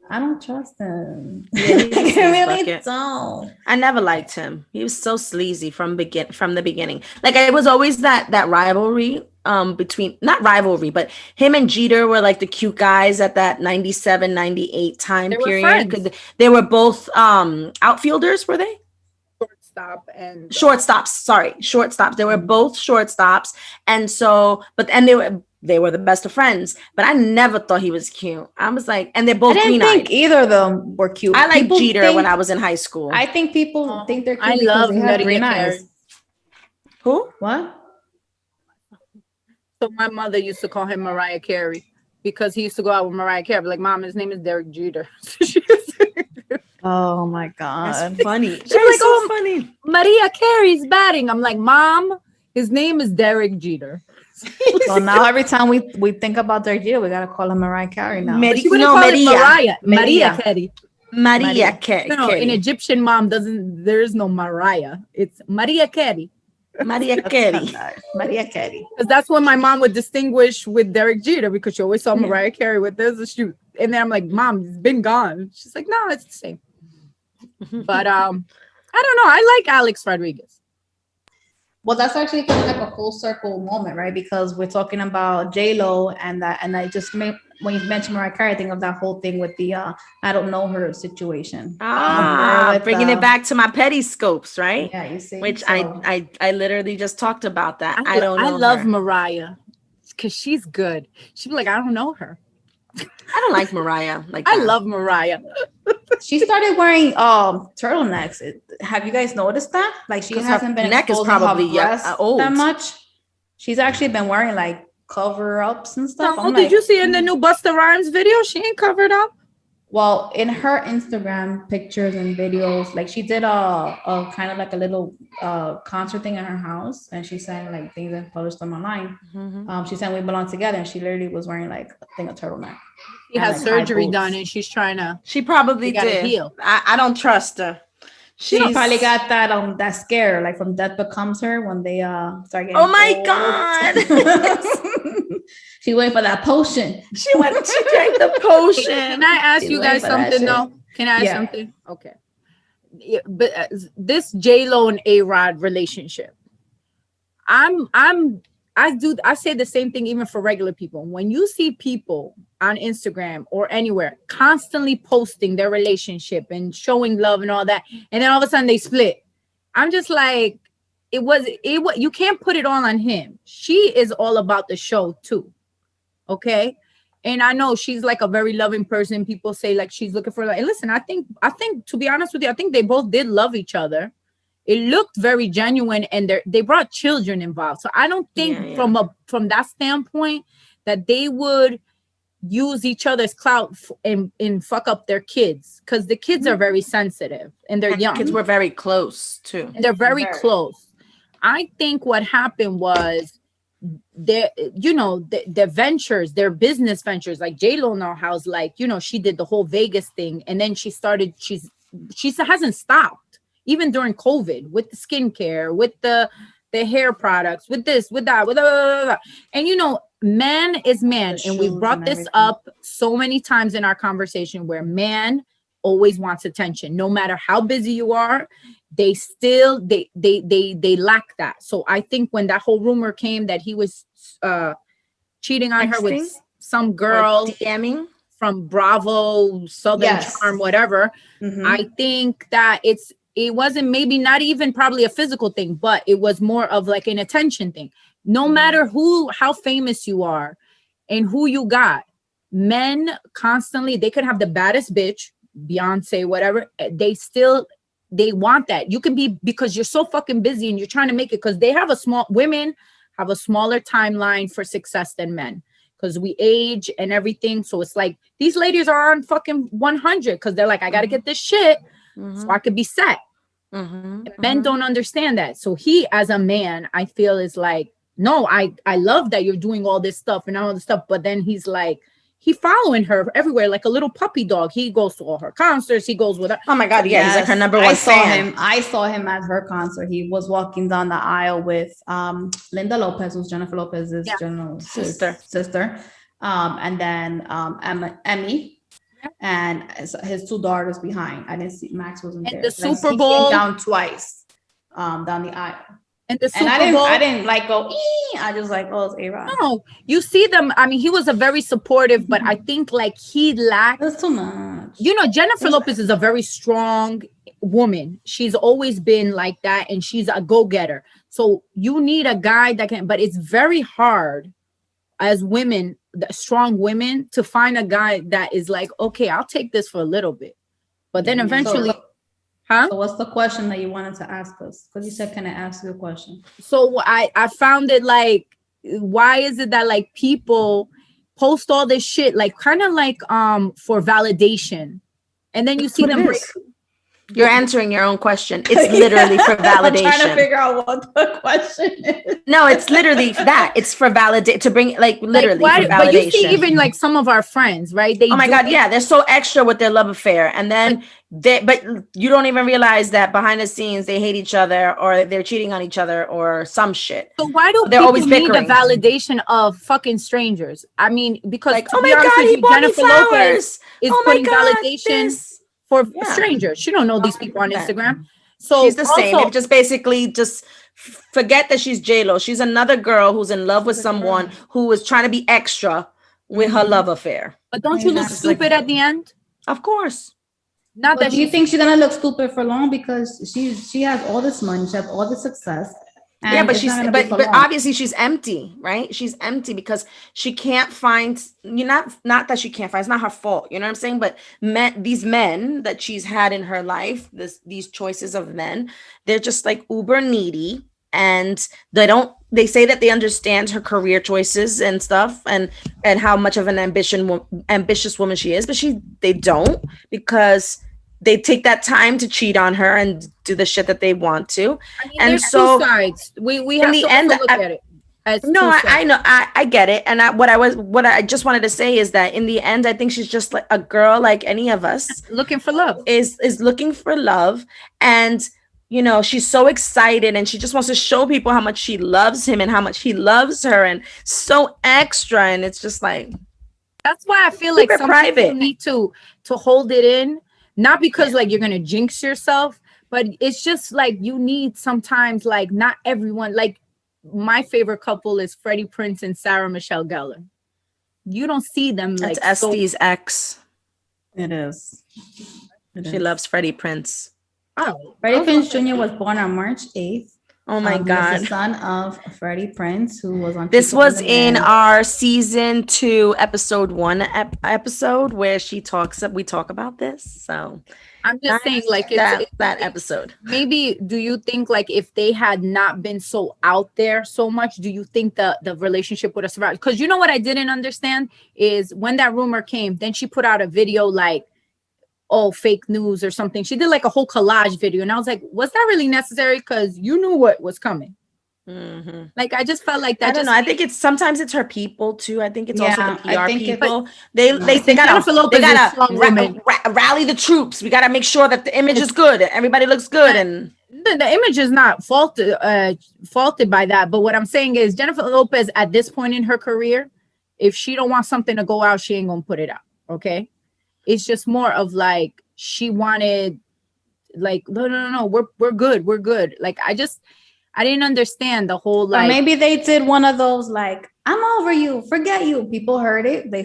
I don't trust him. Yeah, he's a I sleaze really bucket. don't. I never liked him. He was so sleazy from the beginning. Like it was always that rivalry between, not rivalry, but him and Jeter were like the cute guys at that 97, 98 time They were period. friends. They were both outfielders, were they? Shortstop and Shortstops, sorry, shortstops. They were both shortstops, and so, they were the best of friends. But I never thought he was cute. I was like, and they're I both didn't green-eyed. think either of them were cute. I like People Jeter think- when I was in high school. I think people think they're cute I because love they have Mariah green Carey. eyes. Who? What? So my mother used to call him Mariah Carey because he used to go out with Mariah Carey. Like, Mom, his name is Derek Jeter. Oh my god. That's funny. She's That like, is so "Oh, funny. Maria Carey's batting." I'm like, Mom, his name is Derek Jeter. So now every time we think about Derek Jeter, we gotta call him Mariah Carey now. Mary- But she wouldn't no, call it Maria. Mariah. Maria Maria. Carey. Maria Carey. No, an Egyptian mom doesn't. There is no Mariah. It's Maria Carey. Maria Carey. Maria Carey. Because that's what my mom would distinguish with Derek Jeter, because she always saw Mariah Carey with there's a shoot. And then I'm like, Mom, he's been gone. She's like, no, it's the same. But I don't know. I like Alex Rodriguez. Well, that's actually kind of like a full circle moment, right? Because we're talking about JLo and that, and I just made, when you mentioned Mariah Carey, I think of that whole thing with the I don't know her situation. With, Bringing it back to my petty scopes, right? Yeah, you see. Which So- I literally just talked about that. I don't know. I love her. Mariah because she's good. She'd be like, I don't know her. I don't like Mariah. Like I that. love Mariah. She started wearing turtlenecks. Have you guys noticed that? Like she 'Cause hasn't her been neck is exposing probably, her yeah, breasts old. that much. She's actually been wearing like cover-ups and stuff. Oh, I'm did like, you see in the new Busta Rhymes video? She ain't covered up. well, in her Instagram pictures and videos, like she did a kind of like a little concert thing in her house, and she sang like things and published them online. Mhm. She sang "We Belong Together," and she literally was wearing like I think a turtleneck. She And, has like, high surgery boots. done and she's trying to. She probably You gotta did. heal. I don't trust her. She She's probably got that scare like from Death Becomes Her when they start getting. Oh my old. God. She waiting for that potion. She drank the potion. Can I ask She's you waiting guys for that something shit. though? Can I ask Yeah. something? Okay. Yeah, but this JLo and Arod relationship, I say the same thing even for regular people. When you see people on Instagram or anywhere constantly posting their relationship and showing love and all that, and then all of a sudden they split, I'm just like, it was you can't put it all on him. She is all about the show too. Okay. And I know she's like a very loving person. People say like she's looking for like, and listen, I think to be honest with you, I think they both did love each other. It looked very genuine, and they brought children involved. So I don't think from that standpoint that they would use each other's clout and fuck up their kids, because the kids are very sensitive and they're young. Kids were very close too. And they're very close. I think what happened was their ventures, their business ventures, like JLo now has, like, she did the whole Vegas thing, and then she hasn't stopped even during COVID with the skincare, with the hair products, with this, with that, with blah, blah, blah. And man is man, and we brought this up so many times in our conversation, where man always wants attention, no matter how busy you are. They still they lack that. So I think when that whole rumor came that he was cheating on her with some girl, DMing from Bravo, Southern Charm, whatever, I think that it wasn't, maybe not even probably a physical thing, but it was more of like an attention thing. No matter how famous you are and who you got, men constantly, they could have the baddest bitch, Beyonce, whatever, they want that. You can be, because you're so fucking busy and you're trying to make it, because women have a smaller timeline for success than men, because we age and everything. So it's like these ladies are on fucking 100 because they're like, I got to get this shit so I could be set. Men don't understand that. So he, as a man, I feel is like, no, I love that you're doing all this stuff and all this stuff. But then he's like, he following her everywhere like a little puppy dog. He goes to all her concerts. He goes with her. Oh my God, yeah, he's like her number one fan. I saw him at her concert. He was walking down the aisle with Linda Lopez, who's Jennifer Lopez's sister. And then Emmy and his two daughters behind. I didn't see, Max wasn't there. The Super Bowl, he came down twice down the aisle. And the Super Bowl, I didn't like go, I just like, oh, it's A-Rod. No, you see them. I mean, he was a very supportive, but I think like he lacked. That's too much. Jennifer Lopez is a very strong woman. She's always been like that, and she's a go-getter. So you need a guy that can, but it's very hard as women, strong women, to find a guy that is like, okay, I'll take this for a little bit. But then eventually... So what's the question that you wanted to ask us? Because you said, can I ask you a question? So I found it like, why is it that like people post all this shit, like kind of like for validation, and then you see them break. You're answering your own question. It's literally for validation. I'm trying to figure out what the question is. No, it's literally that. It's for validate, to bring like literally for validation. But you see, even like some of our friends, right? Oh my God, yeah, they're so extra with their love affair, and then but you don't even realize that behind the scenes they hate each other, or they're cheating on each other, or some shit. So why do they're always need bickering? The validation of fucking strangers? I mean, because like, oh my God, he bought me flowers. Is putting validation for strangers. She don't know these people on Instagram. So she's the same. It just basically just forget that she's JLo. She's another girl who's in love with someone who is trying to be extra with her love affair. But don't you look stupid at the end? Of course. Not that you think she's gonna look stupid for long, because she has all this money, she has all this success. Yeah, but but obviously she's empty, right? She's empty because she can't find, not that she can't find, it's not her fault, you know what I'm saying? But these men that she's had in her life, these choices of men, they're just like uber needy, and they say that they understand her career choices and stuff, and how much of an ambitious woman she is, but they don't, because they take that time to cheat on her and do the shit that they want to. I mean, and so two sides. We have to look at it. I know, I get it. And what I just wanted to say is that in the end, I think she's just like a girl like any of us, looking for love, is looking for love. And you know, she's so excited and she just wants to show people how much she loves him and how much he loves her, and so extra. And it's just like, That's why I feel keep like it some people private. need to hold it in, not because like you're gonna jinx yourself, but it's just like you need sometimes, like not everyone, like my favorite couple is Freddie Prinze and Sarah Michelle Gellar. You don't see them That's like so. Estee's ex. It is. She loves Freddie Prinze. Oh, Freddie Prinze Jr. was born on March 8th. Oh my He God. was the son of Freddie Prinze, who was on. This Keep Up was with the in Man. our season 2, episode 1 episode where we talk about this. So I'm just saying, like that episode. Maybe do you think like if they had not been so out there so much, do you think the relationship would have survived? Because you know what I didn't understand is when that rumor came, then she put out a video like, oh, fake news or something. She did like a whole collage video, and I was like, was that really necessary? Because you knew what was coming. Mm-hmm. Like I just felt like that. I don't know. I think it's sometimes it's her people too. I think it's also the I PR think people. Jennifer They Lopez is a strong gotta woman. rally the troops. We gotta make sure that the image is good. Everybody looks good, and the image is not faulted by that. But what I'm saying is Jennifer Lopez at this point in her career, if she don't want something to go out, she ain't gonna put it out. Okay, it's just more of like she wanted, like no, we're good. Like I didn't understand the whole Or like. maybe they did one of those like, I'm over you, forget you. People heard it. They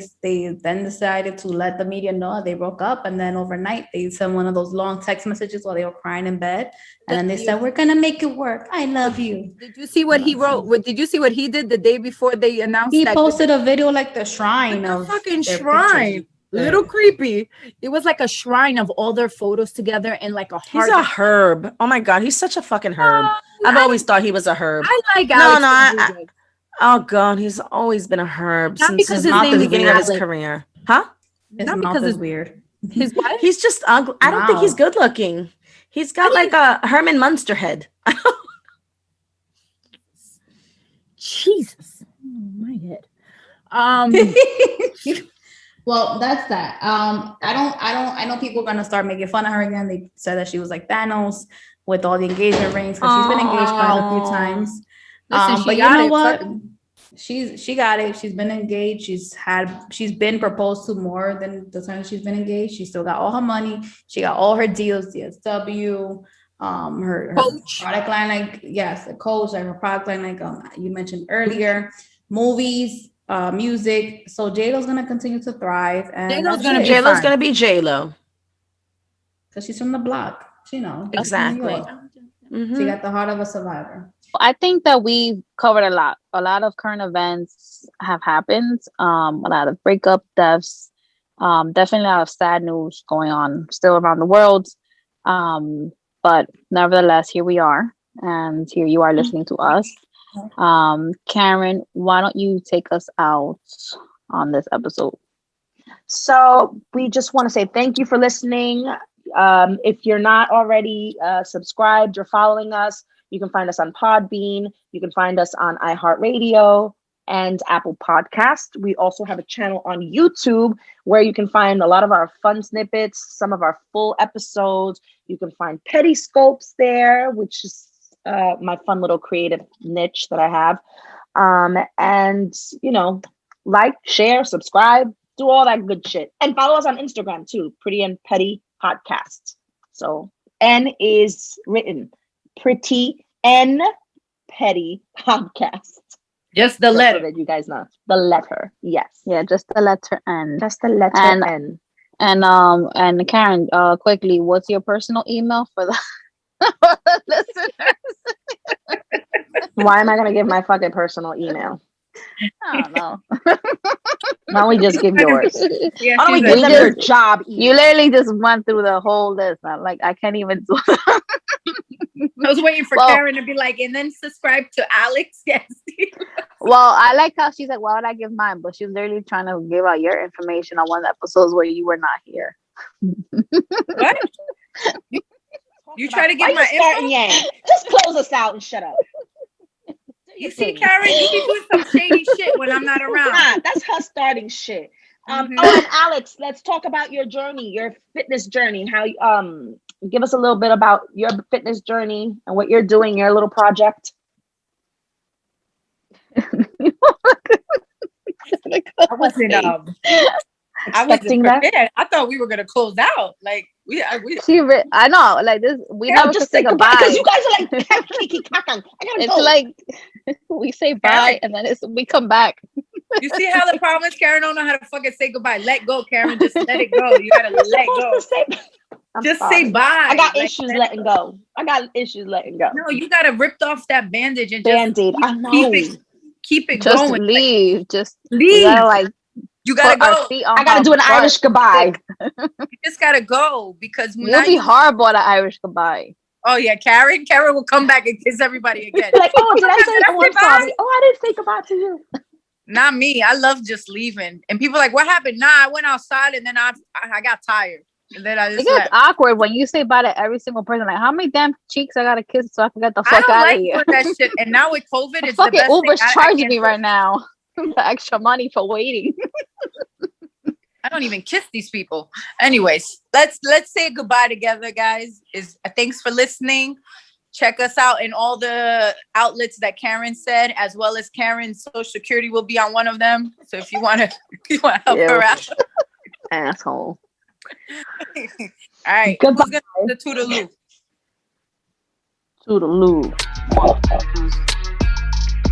then decided to let the media know they broke up, and then overnight they sent one of those long text messages while they were crying in bed, and then they said, "We're gonna make it work. I love you." Did you see what he wrote? Did you see what he did the day before they announced? He posted a video like the shrine like of fucking their shrine. pictures. Little creepy. It was like a shrine of all their photos together and like a heart. he's a herb. Oh my God, he's such a fucking herb. I've always thought he was a herb. I like Alex. Oh God, he's always been a herb Not since because his the name is beginning of his Alex. career. Huh? His Not mouth because is it's weird. His what? He's just ugly. I don't think he's Wow. good looking. He's got like a Herman Munster head. Jesus. Oh, my head. Well, that's that. I know people are gonna start making fun of her again. They said that she was like Thanos with all the engagement rings because she's been engaged quite a few times. Listen, she but you got know it. what? She got it. She's been engaged. She's been proposed to more than the time she's been engaged. She still got all her money. She got all her deals, DSW, her Coach. product line, like yes, the coach, like her product line, like you mentioned earlier, movies, music. So JLo's gonna continue to thrive, and JLo's gonna be JLo's fine. gonna be JLo. because she's from the block. She knows Exactly. She got the heart of a survivor. I think that we've covered a lot. A lot of current events have happened. A lot of breakup, deaths. Definitely a lot of sad news going on still around the world. But nevertheless, here we are, and here you are listening to us. Karen, why don't you take us out on this episode? So we just want to say thank you for listening. If you're not already subscribed or following us, you can find us on Podbean. You can find us on iHeartRadio and Apple Podcast. We also have a channel on YouTube where you can find a lot of our fun snippets, some of our full episodes. You can find Petty Scopes there, which is my fun little creative niche that I have. And, you know, like, share, subscribe, do all that good shit. And follow us on Instagram too, Pretty and Petty Podcast. So N is written Pretty and Petty Podcast. Just the letter. So that you guys know. The letter. Yes. Yeah, just the letter N. Just the letter N. And Karen, quickly, what's your personal email for the, for the listeners? Why am I going to give my fucking personal email? I don't know. Why don't we just give yours? Yeah, Why don't we she's give like, them your job email? You literally just went through the whole list. I can't even do that. I was waiting for Well- Karen to be like, and then subscribe to Alex. Yes. Well, I like how she's like, why would I give mine? But she's literally trying to give out your information on one of the episodes where you were not here. What? You try to Why give my you starting, info? Yang? Just close us out and shut up. You see, Karen, you be doing some shady shit when I'm not around. Nah, that's her starting shit. Mhm. Oh, and Alex, let's talk about your journey, your fitness journey. How give us a little bit about your fitness journey and what you're doing, your little project. I wasn't Expecting that. prepared. I thought we were gonna close out. Like we I know, like this. We Yeah, never just could say say goodbye because goodbye. you guys are like, kiki kakan. I gotta It's go. like we say bye and then we come back. You see how the problem is? Karen don't know how to fucking say goodbye. Let go, Karen. Just let it go. You gotta let go. Just say bye. I got Like, issues letting go. I got issues letting go. No, you gotta rip off that bandage and Band-Aid. just I know. keep it Just going. leave. Just Leave. We gotta like You gotta put our go. feet on I gotta her do an butt. Irish goodbye. You just gotta go because You'll be horrible at an Irish goodbye. Oh yeah, Karen will come back and kiss everybody again. Like, oh, did I say? Oh, I'm goodbye? sorry. Oh, I didn't say goodbye to you. Not me. I love just leaving. And people are like, what happened? Nah, I went outside and then I got tired. And then I It just gets left. awkward when you say bye to every single person. Like, how many damn cheeks I gotta kiss so I can get the I fuck don't out like of here? doing that shit. And now with COVID, it's the Fucking best Uber's thing. I charging can't me do right it. now for extra money for waiting. I don't even kiss these people. Anyways, let's say goodbye together, guys. Thanks for listening. Check us out in all the outlets that Karen said, as well as Karen's Social Security will be on one of them. So if you want to help her out. Asshole. All right. Goodbye. Who's gonna do the toodaloo? Toodaloo.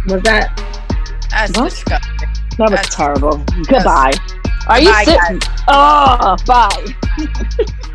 Was that? That's What? disgusting. That was That's- terrible. Goodbye. Are you Bye, sitting? guys. Oh, bye.